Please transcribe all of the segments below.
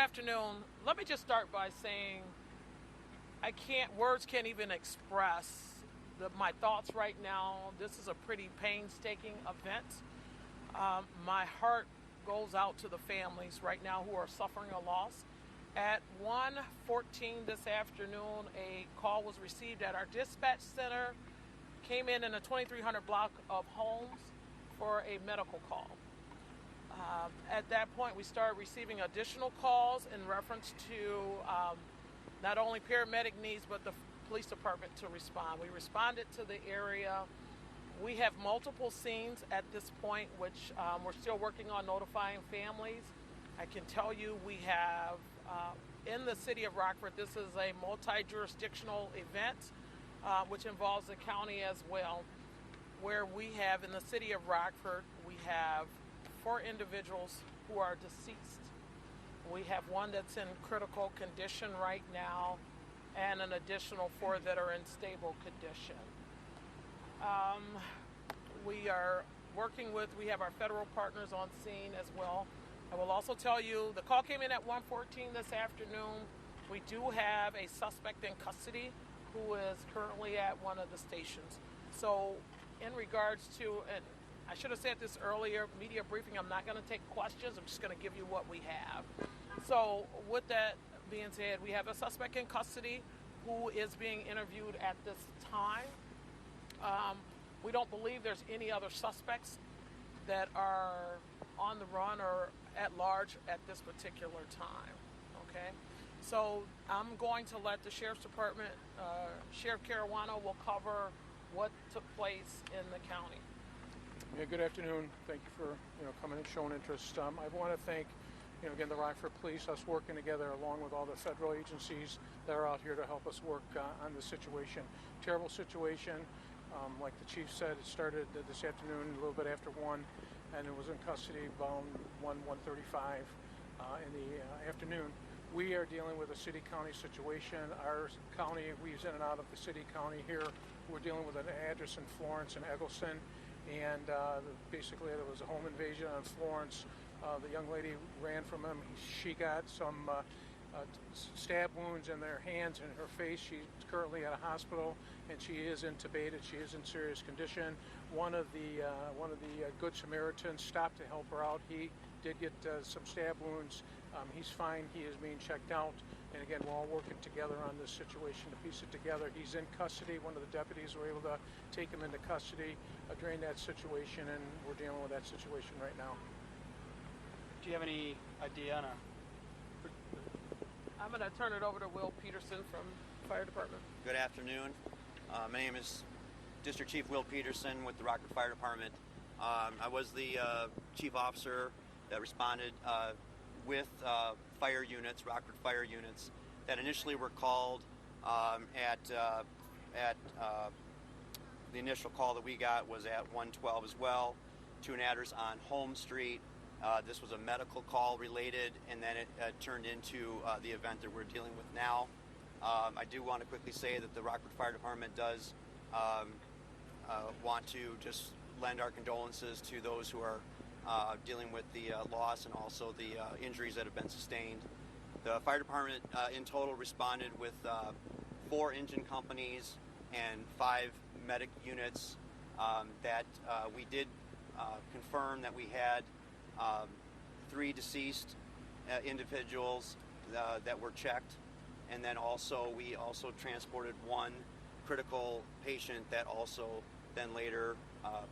afternoon. Let me just start by saying words can't even express my thoughts right now. This is a pretty painstaking event. My heart goes out to the families right now who are suffering a loss. At 1:14 this afternoon, a call was received at our dispatch center, came in a 2300 block of homes for a medical call. At that point, we started receiving additional calls in reference to not only paramedic needs, but the police department to respond. We responded to the area. We have multiple scenes at this point, which we're still working on notifying families. I can tell you we have, in the city of Rockford, this is a multi-jurisdictional event, which involves the county as well, where we have, in the city of Rockford, we have 4 individuals who are deceased. We have one that's in critical condition right now, and an additional 4 that are in stable condition. We are working we have our federal partners on scene as well. I will also tell you, the call came in at 1:14 this afternoon. We do have a suspect in custody who is currently at one of the stations. So in regards to, and I should have said this earlier, media briefing, I'm not going to take questions. I'm just going to give you what we have. So with that being said, we have a suspect in custody who is being interviewed at this time. We don't believe there's any other suspects that are on the run or at large at this particular time. Okay? So I'm going to let the Sheriff's Department, Sheriff Caruana will cover what took place in the county. Yeah, good afternoon. Thank you for coming and showing interest. I want to thank again the Rockford Police, us working together along with all the federal agencies that are out here to help us work on this situation. Terrible situation. Like the chief said, it started this afternoon a little bit after 1, and it was in custody about 1:35 in the afternoon. We are dealing with a city-county situation. Our county, we's in and out of the city-county here. We're dealing with an address in Florence and Eggleston, and basically there was a home invasion on Florence. The young lady ran from him. She got some stab wounds in their hands and her face. She's currently at a hospital, and she is intubated. She is in serious condition. One of the Good Samaritans stopped to help her out. He did get some stab wounds. He's fine. He is being checked out. And again, we're all working together on this situation to piece it together. He's in custody. One of the deputies were able to take him into custody, drain that situation, and we're dealing with that situation right now. Do you have any idea on I'm going to turn it over to Will Peterson from the Fire Department. Good afternoon. My name is District Chief Will Peterson with the Rockford Fire Department. I was the chief officer that responded with fire units, Rockford fire units, that initially were called at the initial call that we got was at 1:12 as well, to an address on Home Street. This was a medical call related, and then it turned into the event that we're dealing with now. I do want to quickly say that the Rockford Fire Department does want to just lend our condolences to those who are dealing with the loss and also the injuries that have been sustained. The fire department in total responded with 4 engine companies and 5 medic units that we did confirm that we had 3 deceased individuals that were checked, and then we also transported 1 critical patient that also then later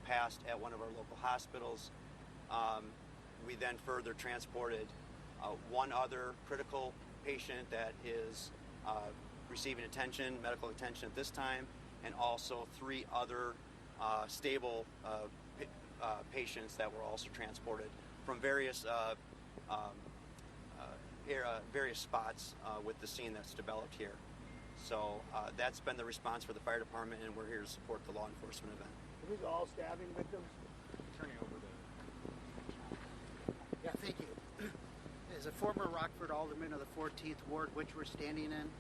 passed at one of our local hospitals. We then further transported 1 other critical patient that is receiving medical attention at this time, and also 3 other stable patients that were also transported from various spots with the scene that's developed here. So that's been the response for the fire department, and we're here to support the law enforcement event. Are these all stabbing victims? turning over Yeah, thank you. As a former Rockford alderman of the 14th Ward, which we're standing in,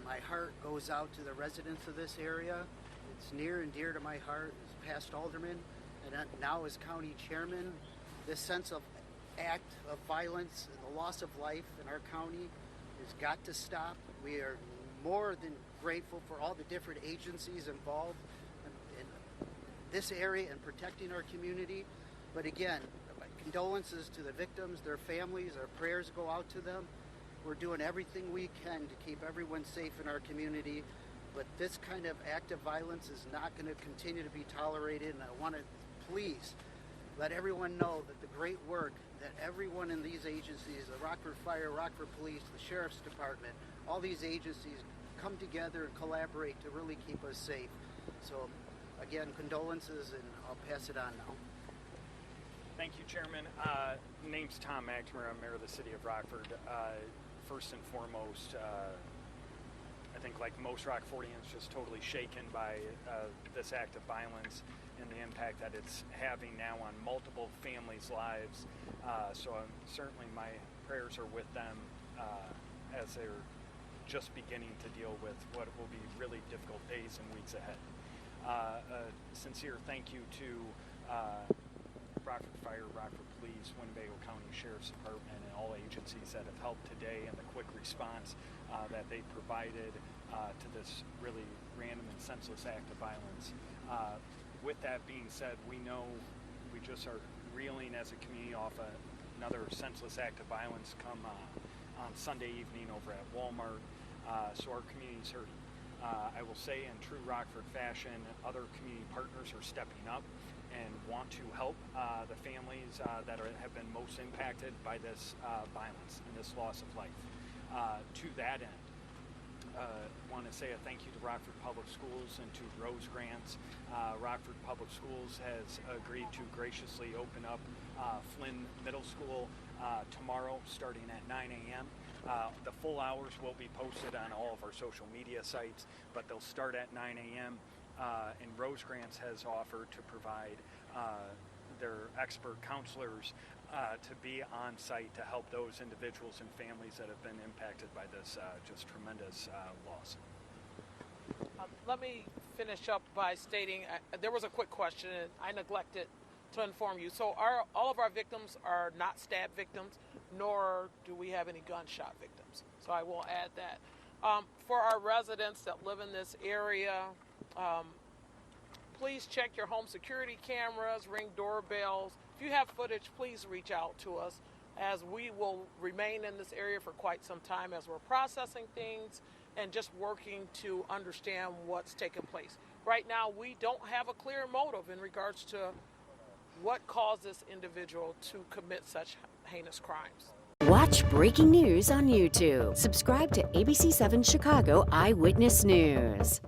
my heart goes out to the residents of this area. It's near and dear to my heart as past alderman and now as county chairman. This sense of act of violence and the loss of life in our county has got to stop. We are more than grateful for all the different agencies involved in this area and protecting our community. But again, condolences to the victims, their families, our prayers go out to them. We're doing everything we can to keep everyone safe in our community, but this kind of act of violence is not going to continue to be tolerated, and I want to please let everyone know that the great work that everyone in these agencies, the Rockford Fire, Rockford Police, the Sheriff's Department, all these agencies come together and collaborate to really keep us safe. So again, condolences, and I'll pass it on now. Thank you, Chairman. Name's Tom McNamara. I'm Mayor of the City of Rockford. First and foremost, I think like most Rockfordians, just totally shaken by this act of violence and the impact that it's having now on multiple families' lives. So certainly my prayers are with them as they're just beginning to deal with what will be really difficult days and weeks ahead. A sincere thank you to Rockford Fire, Rockford Police, Winnebago County Sheriff's Department, and all agencies that have helped today, and the quick response that they provided to this really random and senseless act of violence. With that being said, we know we just are reeling as a community off another senseless act of violence come on Sunday evening over at Walmart. So our community's hurting. I will say, in true Rockford fashion, other community partners are stepping up and want to help the families that have been most impacted by this violence and this loss of life. To that end, want to say a thank you to Rockford Public Schools and to Rose Grants. Rockford Public Schools has agreed to graciously open up Flynn Middle School tomorrow starting at 9 a.m. The full hours will be posted on all of our social media sites, but they'll start at 9 a.m. And Rose Grants has offered to provide their expert counselors to be on site to help those individuals and families that have been impacted by this just tremendous loss. Let me finish up by stating there was a quick question and I neglected to inform you. So all of our victims are not stab victims, nor do we have any gunshot victims. So I will add that. For our residents that live in this area, please check your home security cameras, ring doorbells. If you have footage, please reach out to us, as we will remain in this area for quite some time as we're processing things and just working to understand what's taking place. Right now, we don't have a clear motive in regards to what caused this individual to commit such heinous crimes. Watch breaking news on YouTube. Subscribe to ABC7 Chicago Eyewitness News.